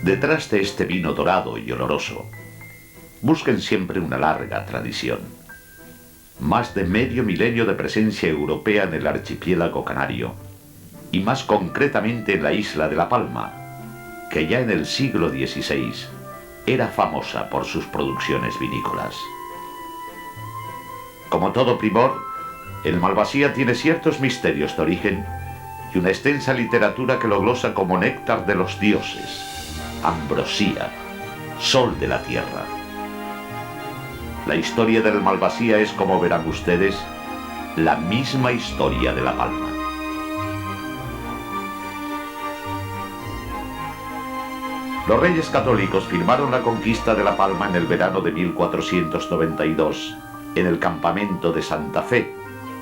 Detrás de este vino dorado y oloroso, busquen siempre una larga tradición. Más de medio milenio de presencia europea en el archipiélago canario, y más concretamente en la isla de La Palma, que ya en el siglo XVI era famosa por sus producciones vinícolas. Como todo primor, el Malvasía tiene ciertos misterios de origen y una extensa literatura que lo glosa como néctar de los dioses, ambrosía, sol de la tierra. La historia del Malvasía es, como verán ustedes, la misma historia de La Palma. Los reyes católicos firmaron la conquista de La Palma en el verano de 1492, en el campamento de Santa Fe,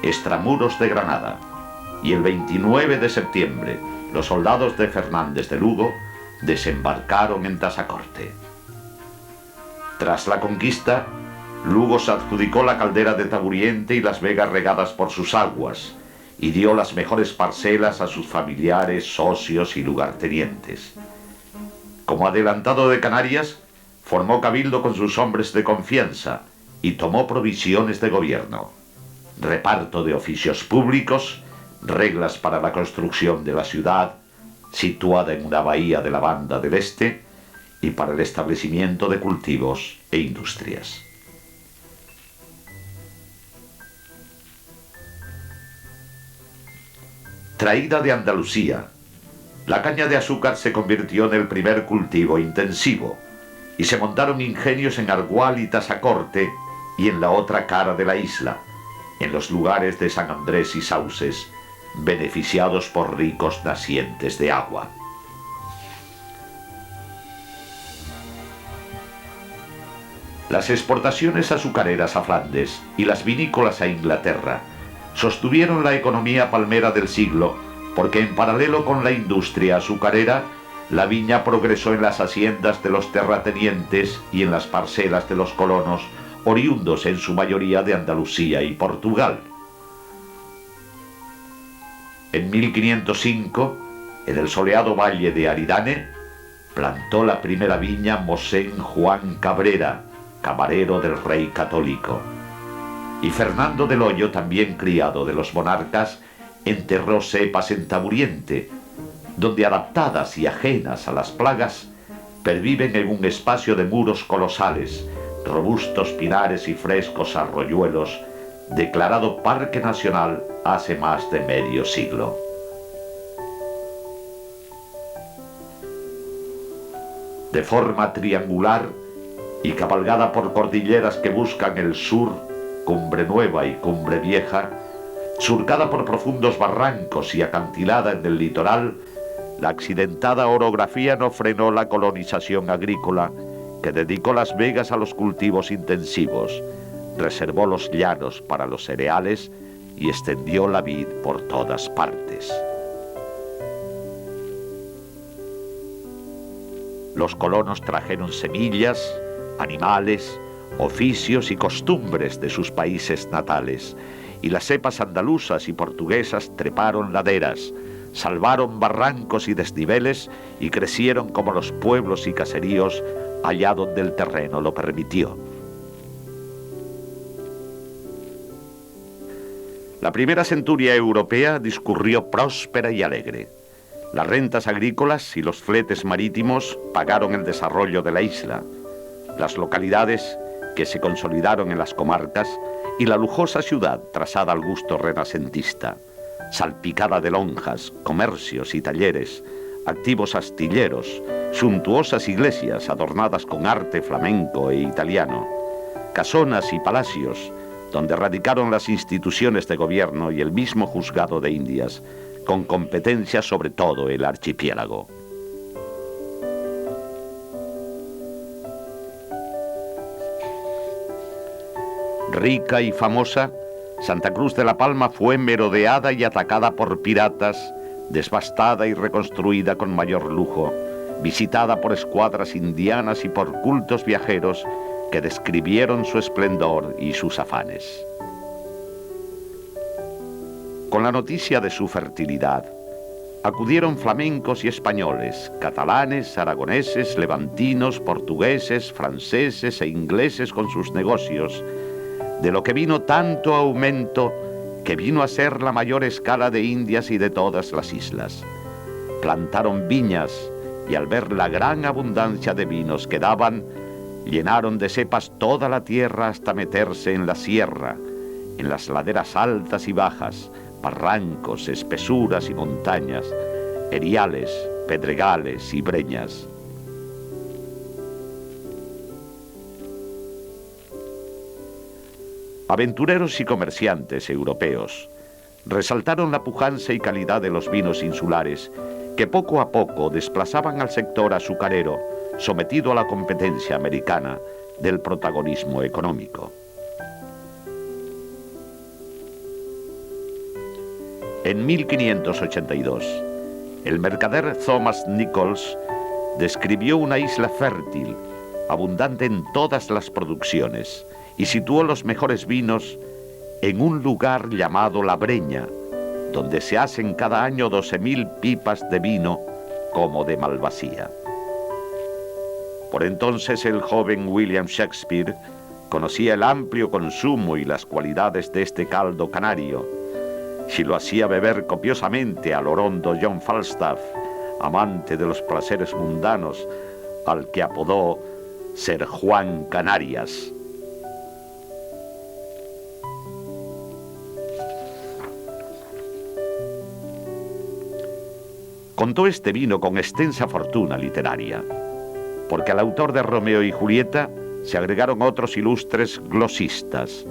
extramuros de Granada, y el 29 de septiembre los soldados de Fernández de Lugo desembarcaron en Tazacorte. Tras la conquista, Lugo se adjudicó la caldera de Taburiente y las vegas regadas por sus aguas, y dio las mejores parcelas a sus familiares, socios y lugartenientes. Como adelantado de Canarias, formó cabildo con sus hombres de confianza y tomó provisiones de gobierno, reparto de oficios públicos, reglas para la construcción de la ciudad, situada en una bahía de la Banda del Este, y para el establecimiento de cultivos e industrias. Traída de Andalucía, la caña de azúcar se convirtió en el primer cultivo intensivo, y se montaron ingenios en Argual y Tazacorte y en la otra cara de la isla, en los lugares de San Andrés y Sauces, beneficiados por ricos nacientes de agua. Las exportaciones azucareras a Flandes y las vinícolas a Inglaterra sostuvieron la economía palmera del siglo, porque en paralelo con la industria azucarera, la viña progresó en las haciendas de los terratenientes y en las parcelas de los colonos, oriundos en su mayoría de Andalucía y Portugal. En 1505, en el soleado valle de Aridane, plantó la primera viña Mosén Juan Cabrera, camarero del rey católico. Y Fernando del Hoyo, también criado de los monarcas, enterró cepas en Taburiente, donde, adaptadas y ajenas a las plagas, perviven en un espacio de muros colosales, robustos pinares y frescos arroyuelos, declarado Parque Nacional hace más de medio siglo. De forma triangular y cabalgada por cordilleras que buscan el sur, Cumbre Nueva y Cumbre Vieja, surcada por profundos barrancos y acantilada en el litoral, la accidentada orografía no frenó la colonización agrícola, que dedicó Las Vegas a los cultivos intensivos, reservó los llanos para los cereales y extendió la vid por todas partes. Los colonos trajeron semillas, animales, oficios y costumbres de sus países natales, y las cepas andaluzas y portuguesas treparon laderas, salvaron barrancos y desniveles y crecieron como los pueblos y caseríos allá donde el terreno lo permitió. La primera centuria europea discurrió próspera y alegre. Las rentas agrícolas y los fletes marítimos pagaron el desarrollo de la isla, las localidades que se consolidaron en las comarcas y la lujosa ciudad trazada al gusto renacentista, salpicada de lonjas, comercios y talleres, activos astilleros, suntuosas iglesias adornadas con arte flamenco e italiano, casonas y palacios, donde radicaron las instituciones de gobierno y el mismo juzgado de Indias, con competencia sobre todo el archipiélago. Rica y famosa, Santa Cruz de la Palma fue merodeada y atacada por piratas, devastada y reconstruida con mayor lujo, visitada por escuadras indianas y por cultos viajeros que describieron su esplendor y sus afanes. Con la noticia de su fertilidad, Acudieron flamencos y españoles, catalanes, aragoneses, levantinos, portugueses, franceses e ingleses con sus negocios, de lo que vino tanto aumento que vino a ser la mayor escala de Indias y de todas las islas. Plantaron viñas y al ver la gran abundancia de vinos que daban, llenaron de cepas toda la tierra hasta meterse en la sierra, en las laderas altas y bajas, barrancos, espesuras y montañas, eriales, pedregales y breñas. Aventureros y comerciantes europeos resaltaron la pujanza y calidad de los vinos insulares que poco a poco desplazaban al sector azucarero, sometido a la competencia americana del protagonismo económico. En 1582, el mercader Thomas Nichols describió una isla fértil, abundante en todas las producciones, y situó los mejores vinos en un lugar llamado La Breña, donde se hacen cada año 12.000 pipas de vino como de Malvasía. Por entonces el joven William Shakespeare conocía el amplio consumo y las cualidades de este caldo canario, y lo hacía beber copiosamente al orondo John Falstaff, amante de los placeres mundanos, al que apodó Ser Juan Canarias. Contó este vino con extensa fortuna literaria, porque al autor de Romeo y Julieta se agregaron otros ilustres glosistas,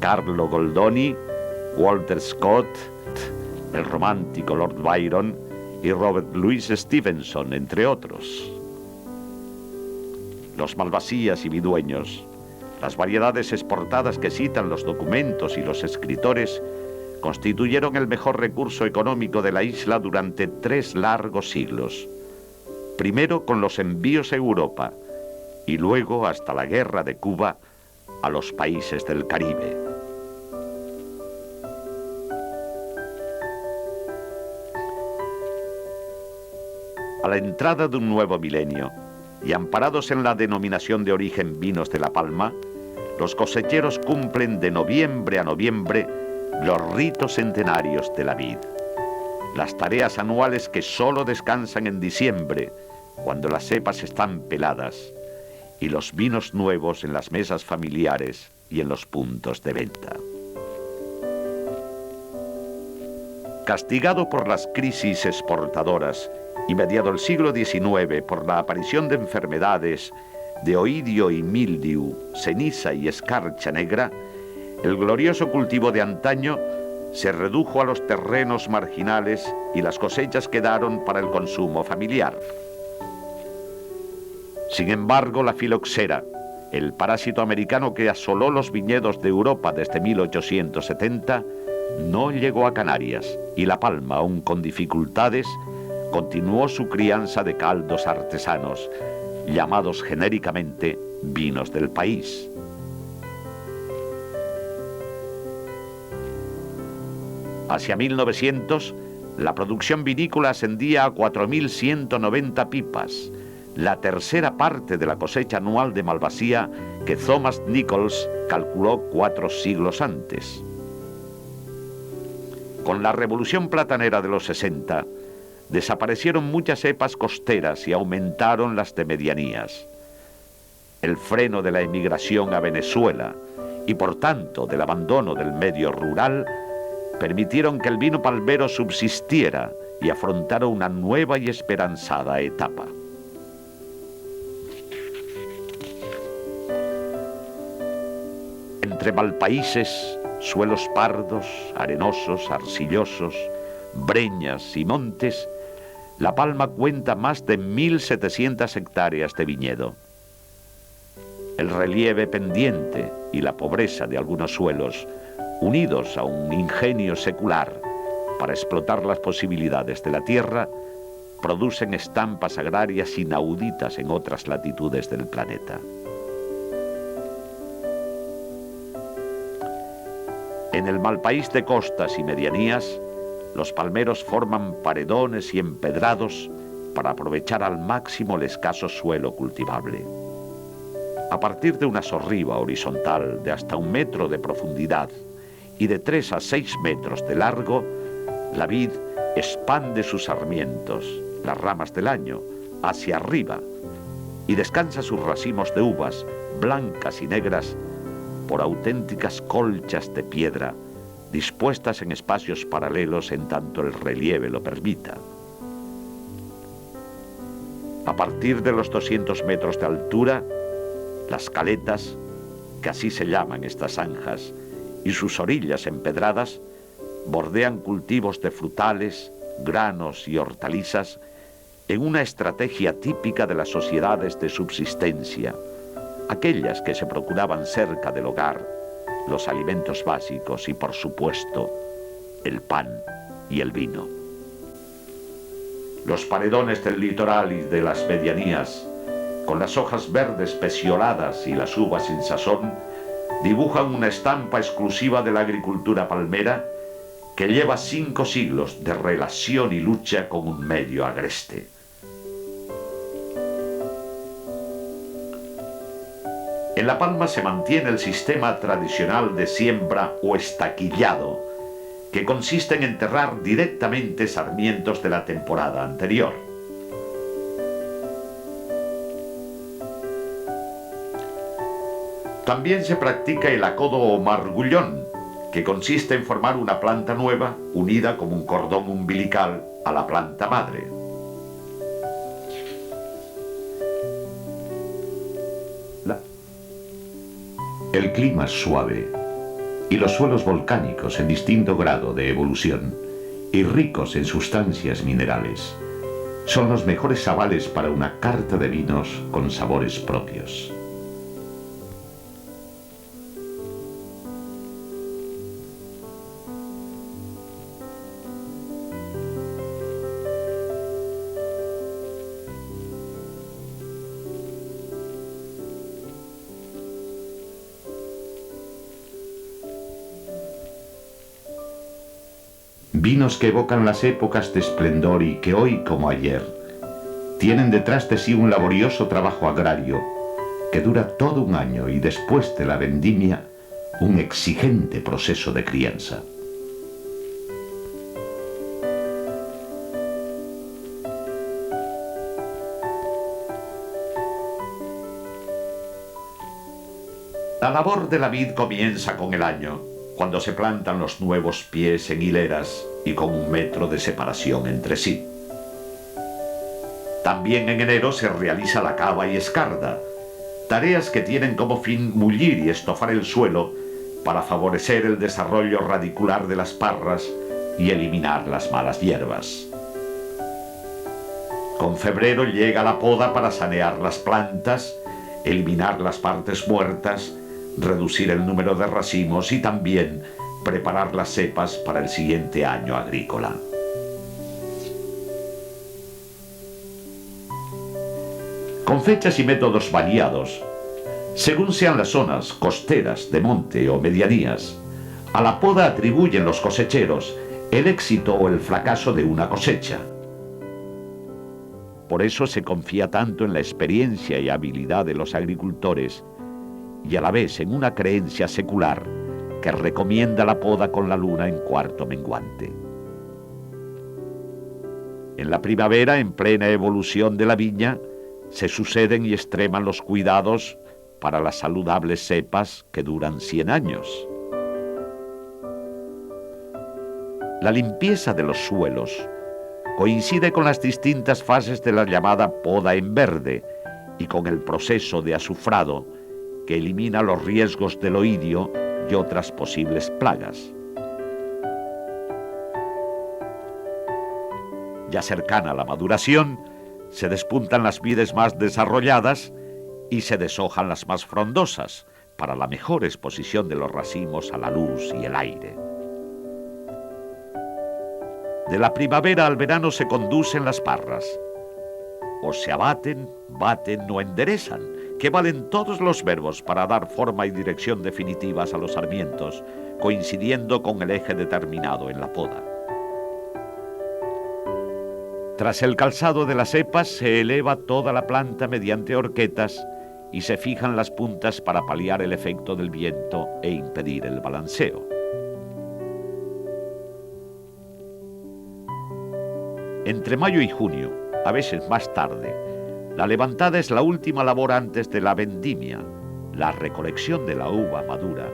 Carlo Goldoni, Walter Scott, el romántico Lord Byron y Robert Louis Stevenson, entre otros. Los malvasías y vidueños, las variedades exportadas que citan los documentos y los escritores, constituyeron el mejor recurso económico de la isla durante 3 largos siglos. Primero con los envíos a Europa y luego hasta la guerra de Cuba a los países del Caribe. A la entrada de un nuevo milenio, y amparados en la denominación de origen Vinos de La Palma, los cosecheros cumplen de noviembre a noviembre los ritos centenarios de la vid, las tareas anuales que solo descansan en diciembre, cuando las cepas están peladas, y los vinos nuevos en las mesas familiares y en los puntos de venta. Castigado por las crisis exportadoras y mediado el siglo XIX por la aparición de enfermedades de oidio y mildiu, ceniza y escarcha negra, el glorioso cultivo de antaño se redujo a los terrenos marginales y las cosechas quedaron para el consumo familiar. Sin embargo, la filoxera, el parásito americano que asoló los viñedos de Europa desde 1870, no llegó a Canarias y La Palma, aun con dificultades, continuó su crianza de caldos artesanos, llamados genéricamente vinos del país. Hacia 1900, la producción vinícola ascendía a 4.190 pipas, la tercera parte de la cosecha anual de Malvasía que Thomas Nichols calculó 4 siglos antes. Con la revolución platanera de los 60, desaparecieron muchas cepas costeras y aumentaron las de medianías. El freno de la emigración a Venezuela y por tanto del abandono del medio rural permitieron que el vino palmero subsistiera y afrontara una nueva y esperanzada etapa. Entre malpaíses, suelos pardos, arenosos, arcillosos, breñas y montes, La Palma cuenta más de 1.700 hectáreas de viñedo. El relieve pendiente y la pobreza de algunos suelos, unidos a un ingenio secular para explotar las posibilidades de la tierra, producen estampas agrarias inauditas en otras latitudes del planeta. En el malpaís de costas y medianías, Los palmeros forman paredones y empedrados para aprovechar al máximo el escaso suelo cultivable. A partir de una sorriba horizontal de hasta 1 metro de profundidad y de 3 a 6 metros de largo, la vid expande sus sarmientos, las ramas del año, hacia arriba y descansa sus racimos de uvas, blancas y negras, por auténticas colchas de piedra, dispuestas en espacios paralelos en tanto el relieve lo permita. A partir de los 200 metros de altura, las caletas, que así se llaman estas zanjas, y sus orillas empedradas, bordean cultivos de frutales, granos y hortalizas en una estrategia típica de las sociedades de subsistencia, aquellas que se procuraban cerca del hogar los alimentos básicos y, por supuesto, el pan y el vino. Los paredones del litoral y de las medianías, con las hojas verdes pecioladas y las uvas sin sazón, dibujan una estampa exclusiva de la agricultura palmera que lleva 5 siglos de relación y lucha con un medio agreste. En La Palma se mantiene el sistema tradicional de siembra o estaquillado, que consiste en enterrar directamente sarmientos de la temporada anterior. También se practica el acodo o margullón, que consiste en formar una planta nueva unida como un cordón umbilical a la planta madre. El clima es suave y los suelos volcánicos en distinto grado de evolución y ricos en sustancias minerales son los mejores avales para una carta de vinos con sabores propios. Vinos que evocan las épocas de esplendor y que hoy, como ayer, tienen detrás de sí un laborioso trabajo agrario que dura todo un año y después de la vendimia, un exigente proceso de crianza. La labor de la vid comienza con el año, cuando se plantan los nuevos pies en hileras y con 1 metro de separación entre sí. También en enero se realiza la cava y escarda, tareas que tienen como fin mullir y estofar el suelo para favorecer el desarrollo radicular de las parras y eliminar las malas hierbas. Con febrero llega la poda para sanear las plantas, eliminar las partes muertas, reducir el número de racimos y también preparar las cepas para el siguiente año agrícola. Con fechas y métodos variados, según sean las zonas costeras, de monte o medianías, a la poda atribuyen los cosecheros el éxito o el fracaso de una cosecha. Por eso se confía tanto en la experiencia y habilidad de los agricultores y a la vez en una creencia secular que recomienda la poda con la luna en cuarto menguante. En la primavera, en plena evolución de la viña, se suceden y extreman los cuidados para las saludables cepas que duran 100 años. La limpieza de los suelos coincide con las distintas fases de la llamada poda en verde y con el proceso de azufrado que elimina los riesgos del oidio y otras posibles plagas. Ya cercana a la maduración, se despuntan las vides más desarrolladas y se deshojan las más frondosas para la mejor exposición de los racimos a la luz y el aire. De la primavera al verano se conducen las parras. O se abaten, baten o enderezan, que valen todos los verbos para dar forma y dirección definitivas a los sarmientos, coincidiendo con el eje determinado en la poda. Tras el calzado de las cepas se eleva toda la planta mediante horquetas y se fijan las puntas para paliar el efecto del viento e impedir el balanceo. Entre mayo y junio, a veces más tarde, la levantada es la última labor antes de la vendimia, la recolección de la uva madura,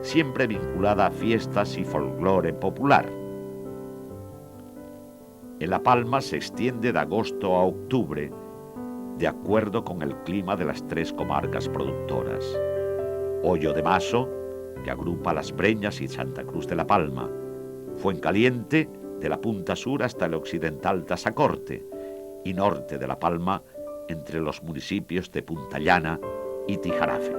siempre vinculada a fiestas y folclore popular. En La Palma se extiende de agosto a octubre, de acuerdo con el clima de las 3 comarcas productoras. Hoyo de Mazo, que agrupa Las Breñas y Santa Cruz de La Palma. Fuencaliente, de la punta sur hasta el occidental Tazacorte, y norte de La Palma, entre los municipios de Punta Llana y Tijarafe.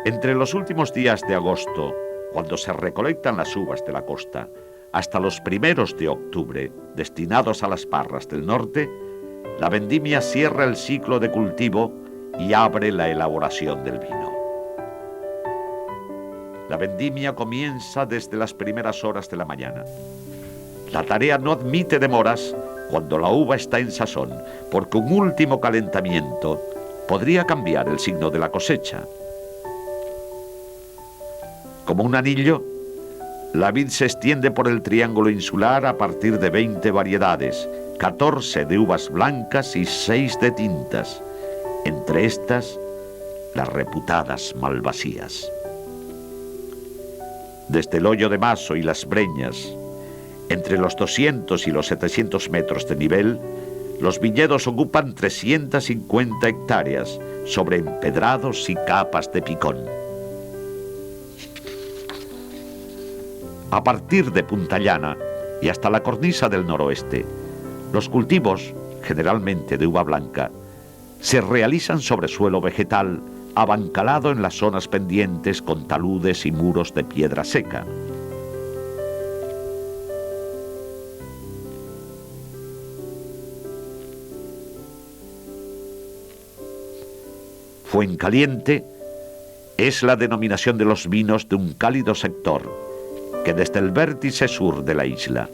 Entre los últimos días de agosto, cuando se recolectan las uvas de la costa, hasta los primeros de octubre, destinados a las parras del norte, la vendimia cierra el ciclo de cultivo y abre la elaboración del vino. La vendimia comienza desde las primeras horas de la mañana. La tarea no admite demoras cuando la uva está en sazón, porque un último calentamiento podría cambiar el signo de la cosecha. Como un anillo, la vid se extiende por el triángulo insular a partir de 20 variedades, 14 de uvas blancas y 6 de tintas, entre estas las reputadas malvasías. Desde el Hoyo de Mazo y Las Breñas, entre los 200 y los 700 metros de nivel, los viñedos ocupan 350 hectáreas sobre empedrados y capas de picón. A partir de Punta Llana y hasta la cornisa del noroeste, los cultivos, generalmente de uva blanca, se realizan sobre suelo vegetal abancalado en las zonas pendientes con taludes y muros de piedra seca. Fuencaliente es la denominación de los vinos de un cálido sector que desde el vértice sur de la isla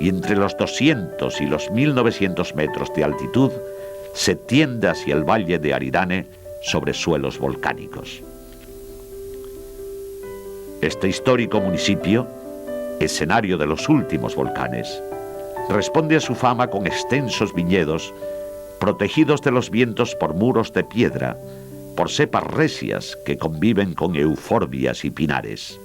y entre los 200 y los 1900 metros de altitud se tiende hacia el valle de Aridane sobre suelos volcánicos. Este histórico municipio, escenario de los últimos volcanes, responde a su fama con extensos viñedos protegidos de los vientos por muros de piedra, por cepas recias que conviven con euforbias y pinares.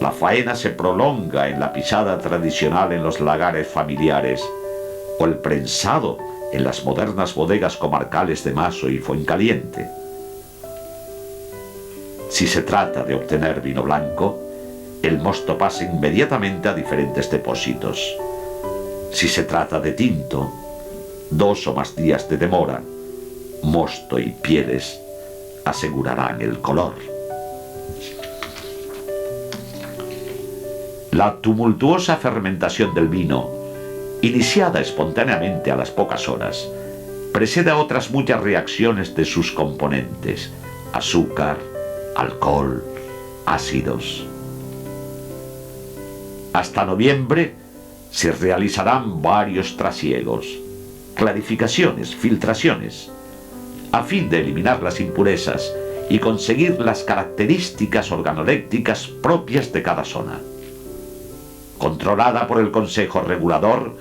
La faena se prolonga en la pisada tradicional en los lagares familiares o el prensado en las modernas bodegas comarcales de Mazo y Fuencaliente. Si se trata de obtener vino blanco, el mosto pasa inmediatamente a diferentes depósitos. Si se trata de tinto, 2 o más días de demora, mosto y pieles asegurarán el color. La tumultuosa fermentación del vino, iniciada espontáneamente a las pocas horas, precede a otras muchas reacciones de sus componentes: azúcar, alcohol, ácidos. Hasta noviembre se realizarán varios trasiegos, clarificaciones, filtraciones, a fin de eliminar las impurezas y conseguir las características organolépticas propias de cada zona. Controlada por el Consejo Regulador,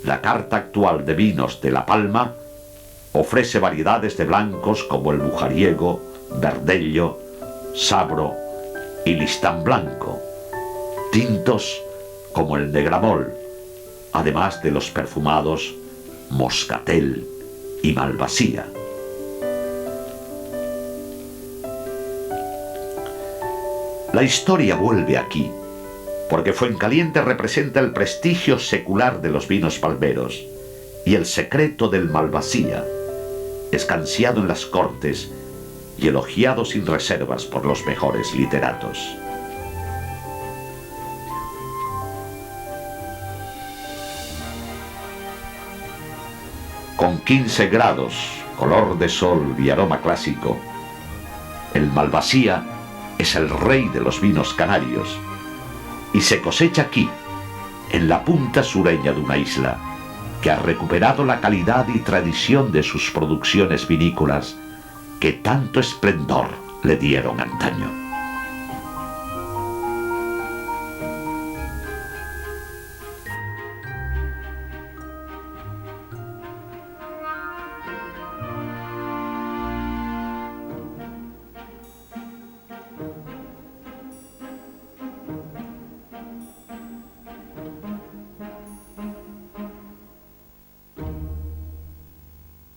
la carta actual de vinos de La Palma ofrece variedades de blancos como el Bujariego, Verdelho, Sabro y Listán Blanco, tintos como el Negramol, además de los perfumados Moscatel y Malvasía. La historia vuelve aquí, porque Fuencaliente representa el prestigio secular de los vinos palmeros y el secreto del Malvasía, escanciado en las cortes y elogiado sin reservas por los mejores literatos. Con 15 grados, color de sol y aroma clásico, el Malvasía es el rey de los vinos canarios y se cosecha aquí, en la punta sureña de una isla, que ha recuperado la calidad y tradición de sus producciones vinícolas que tanto esplendor le dieron antaño.